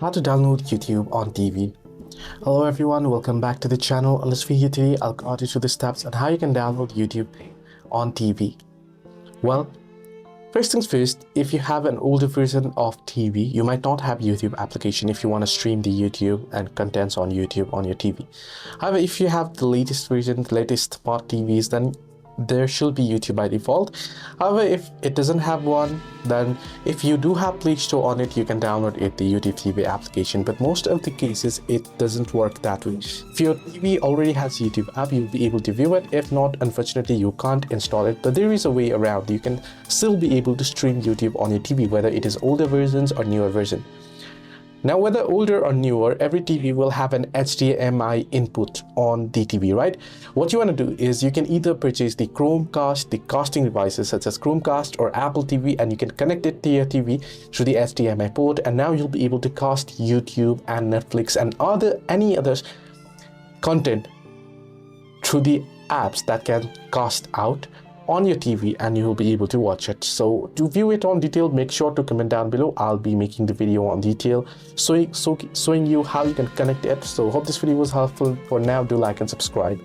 How to download YouTube on TV. Hello everyone, welcome back to the channel. In this video today, I'll guide you through the steps on how you can download YouTube on TV. Well, first things first, if you have an older version of TV, you might not have YouTube application if you want to stream the YouTube and contents on YouTube on your TV. However, if you have the latest version, the latest smart TVs, then there should be YouTube by default. However, if it doesn't have one, then if you do have Play Store on it, you can download it, the YouTube TV application. But most of the cases, it doesn't work that way. If your TV already has YouTube app, you'll be able to view it. If not, unfortunately, you can't install it. But there is a way around. You can still be able to stream YouTube on your TV, whether it is older versions or newer version. Now, whether older or newer, every TV will have an HDMI input on the TV, right? What you want to do is you can either purchase the Chromecast, the casting devices such as Chromecast or Apple TV, and you can connect it to your TV through the HDMI port, and now you'll be able to cast YouTube and Netflix and any other content through the apps that can cast out on your TV, and you will be able to watch it. So to view it on detail, make sure to comment down below. I'll be making the video on detail showing you how you can connect it. So hope this video was helpful. For now, do like and subscribe.